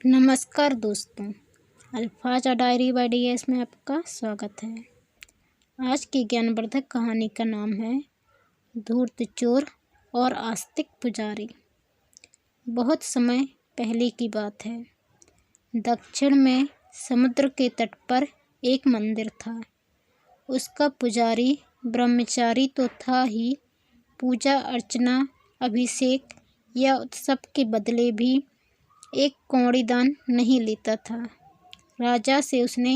नमस्कार दोस्तों, अल्फाज डायरी बाय डीएस में आपका स्वागत है। आज की ज्ञानवर्धक कहानी का नाम है धूर्त चोर और आस्तिक पुजारी। बहुत समय पहले की बात है। दक्षिण में समुद्र के तट पर एक मंदिर था। उसका पुजारी ब्रह्मचारी तो था ही, पूजा अर्चना, अभिषेक या उत्सव के बदले भी एक कौड़ी दान नहीं लेता था। राजा से उसने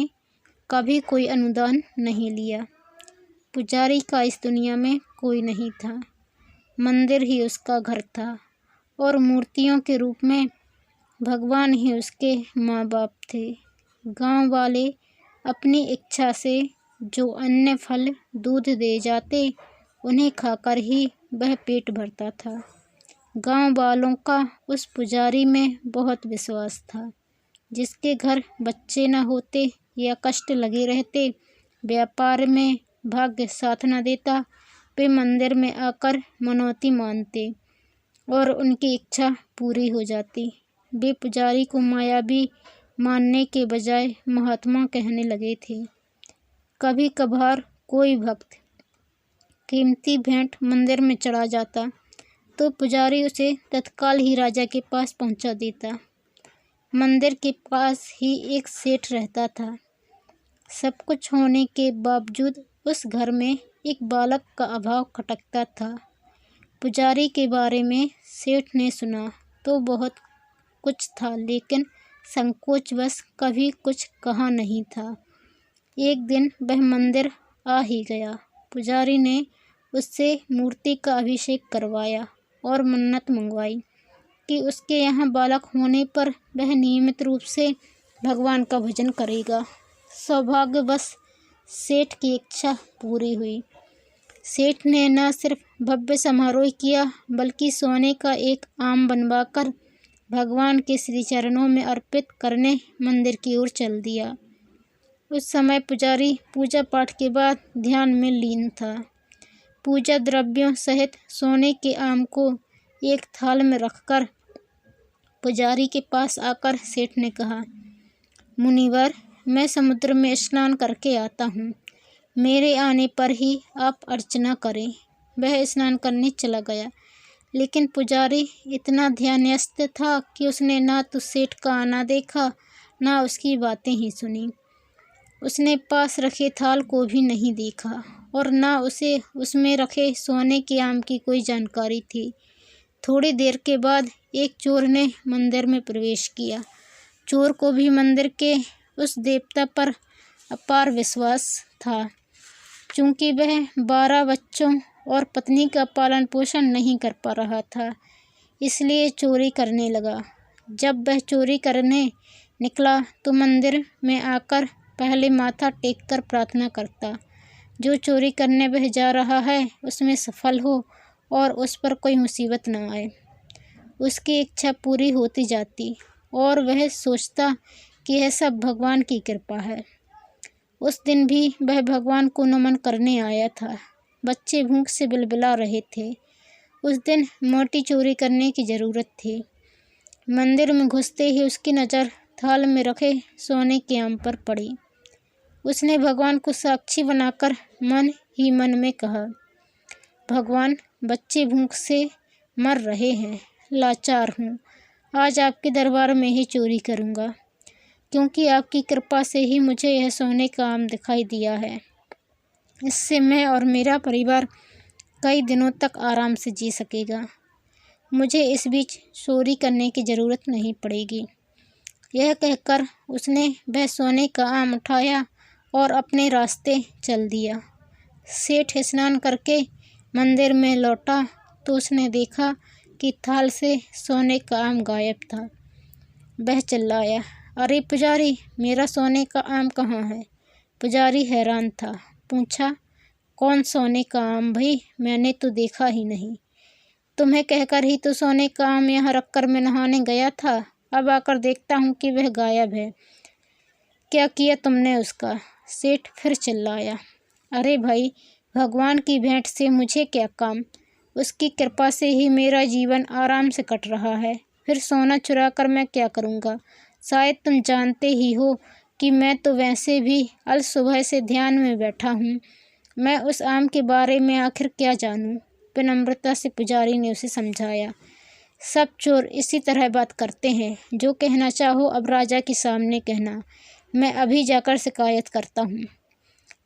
कभी कोई अनुदान नहीं लिया। पुजारी का इस दुनिया में कोई नहीं था। मंदिर ही उसका घर था और मूर्तियों के रूप में भगवान ही उसके माँ बाप थे। गांव वाले अपनी इच्छा से जो अन्य फल दूध दे जाते, उन्हें खाकर ही वह पेट भरता था। गांव वालों का उस पुजारी में बहुत विश्वास था। जिसके घर बच्चे न होते या कष्ट लगे रहते, व्यापार में भाग्य साथ न देता, वे मंदिर में आकर मनौती मानते और उनकी इच्छा पूरी हो जाती। वे पुजारी को मायावी मानने के बजाय महात्मा कहने लगे थे। कभी कभार कोई भक्त कीमती भेंट मंदिर में चढ़ा जाता तो पुजारी उसे तत्काल ही राजा के पास पहुंचा देता। मंदिर के पास ही एक सेठ रहता था। सब कुछ होने के बावजूद उस घर में एक बालक का अभाव खटकता था। पुजारी के बारे में सेठ ने सुना तो बहुत कुछ था, लेकिन संकोचवश कभी कुछ कहा नहीं था। एक दिन वह मंदिर आ ही गया। पुजारी ने उससे मूर्ति का अभिषेक करवाया और मन्नत मंगवाई कि उसके यहाँ बालक होने पर वह नियमित रूप से भगवान का भजन करेगा। सौभाग्यवश सेठ की इच्छा पूरी हुई। सेठ ने न सिर्फ भव्य समारोह किया, बल्कि सोने का एक आम बनवाकर भगवान के श्री चरणों में अर्पित करने मंदिर की ओर चल दिया। उस समय पुजारी पूजा पाठ के बाद ध्यान में लीन था। पूजा द्रव्यों सहित सोने के आम को एक थाल में रखकर पुजारी के पास आकर सेठ ने कहा, मुनिवर, मैं समुद्र में स्नान करके आता हूँ। मेरे आने पर ही आप अर्चना करें। वह स्नान करने चला गया, लेकिन पुजारी इतना ध्यानस्थ था कि उसने ना तो सेठ का आना देखा, ना उसकी बातें ही सुनी। उसने पास रखे थाल को भी नहीं देखा और ना उसे उसमें रखे सोने के आम की कोई जानकारी थी। थोड़ी देर के बाद एक चोर ने मंदिर में प्रवेश किया। चोर को भी मंदिर के उस देवता पर अपार विश्वास था। चूंकि वह 12 बच्चों और पत्नी का पालन पोषण नहीं कर पा रहा था, इसलिए चोरी करने लगा। जब वह चोरी करने निकला तो मंदिर में आकर पहले माथा टेककर प्रार्थना करता, जो चोरी करने वह जा रहा है उसमें सफल हो और उस पर कोई मुसीबत न आए। उसकी इच्छा पूरी होती जाती और वह सोचता कि यह सब भगवान की कृपा है। उस दिन भी वह भगवान को नमन करने आया था। बच्चे भूख से बिलबिला रहे थे। उस दिन मोटी चोरी करने की ज़रूरत थी। मंदिर में घुसते ही उसकी नज़र थाल में रखे सोने के आम पर पड़ी। उसने भगवान को साक्षी बनाकर मन ही मन में कहा, भगवान, बच्चे भूख से मर रहे हैं, लाचार हूँ। आज आपके दरबार में ही चोरी करूँगा, क्योंकि आपकी कृपा से ही मुझे यह सोने का आम दिखाई दिया है। इससे मैं और मेरा परिवार कई दिनों तक आराम से जी सकेगा। मुझे इस बीच चोरी करने की ज़रूरत नहीं पड़ेगी। यह कहकर उसने वह सोने का आम उठाया और अपने रास्ते चल दिया। सेठ स्नान करके मंदिर में लौटा तो उसने देखा कि थाल से सोने का आम गायब था। वह चिल्लाया, अरे पुजारी, मेरा सोने का आम कहाँ है? पुजारी हैरान था। पूछा, कौन सोने का आम भाई? मैंने तो देखा ही नहीं। तुम्हें कहकर ही तो सोने का आम यहाँ रखकर मैं नहाने गया था। अब आकर देखता हूँ कि वह गायब है। क्या किया तुमने उसका? सेठ फिर चिल्लाया, अरे भाई, भगवान की भेंट से मुझे क्या काम? उसकी कृपा से ही मेरा जीवन आराम से कट रहा है। फिर सोना चुरा कर मैं क्या करूँगा? शायद तुम जानते ही हो कि मैं तो वैसे भी अल सुबह से ध्यान में बैठा हूँ। मैं उस आम के बारे में आखिर क्या जानूँ? विनम्रता से पुजारी ने उसे समझाया। सब चोर इसी तरह बात करते हैं। जो कहना चाहो अब राजा के सामने कहना। मैं अभी जाकर शिकायत करता हूँ।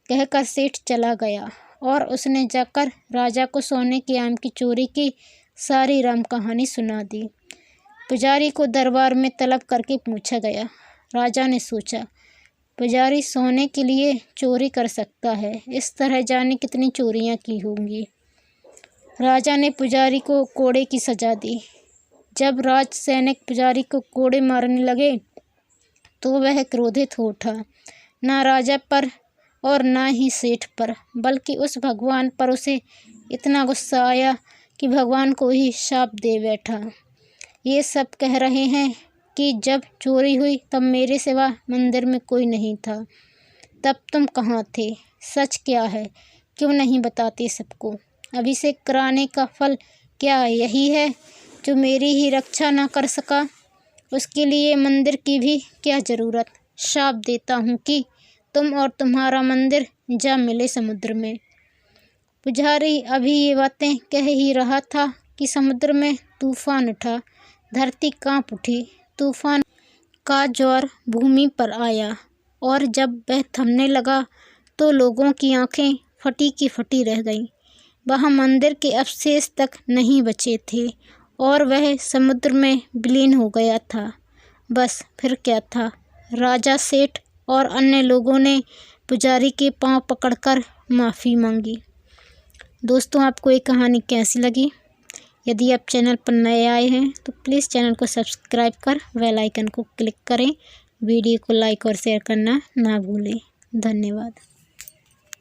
कहकर सेठ चला गया और उसने जाकर राजा को सोने के आम की चोरी की सारी राम कहानी सुना दी। पुजारी को दरबार में तलब करके पूछा गया। राजा ने सोचा, पुजारी सोने के लिए चोरी कर सकता है, इस तरह जाने कितनी चोरियां की होंगी। राजा ने पुजारी को कोड़े की सजा दी। जब राज सैनिक पुजारी को कोड़े मारने लगे तो वह क्रोधित हो उठा, ना राजा पर और ना ही सेठ पर, बल्कि उस भगवान पर उसे इतना गुस्सा आया कि भगवान को ही शाप दे बैठा। ये सब कह रहे हैं कि जब चोरी हुई तब मेरे सिवा मंदिर में कोई नहीं था। तब तुम कहाँ थे? सच क्या है? क्यों नहीं बताते सबको? अभिषेक कराने का फल क्या यही है जो मेरी ही रक्षा न कर सका? उसके लिए मंदिर की भी क्या ज़रूरत? शाप देता हूँ कि तुम और तुम्हारा मंदिर जा मिले समुद्र में। पुजारी अभी ये बातें कह ही रहा था कि समुद्र में तूफान उठा। धरती कांप उठी। तूफान का जोर भूमि पर आया और जब वह थमने लगा तो लोगों की आंखें फटी की फटी रह गईं। वह मंदिर के अवशेष तक नहीं बचे थे और वह समुद्र में विलीन हो गया था। बस फिर क्या था? राजा, सेठ और अन्य लोगों ने पुजारी के पांव पकड़कर माफ़ी मांगी। दोस्तों, आपको ये कहानी कैसी लगी? यदि आप चैनल पर नए आए हैं तो प्लीज़ चैनल को सब्सक्राइब कर बेल आइकन को क्लिक करें। वीडियो को लाइक और शेयर करना ना भूलें। धन्यवाद।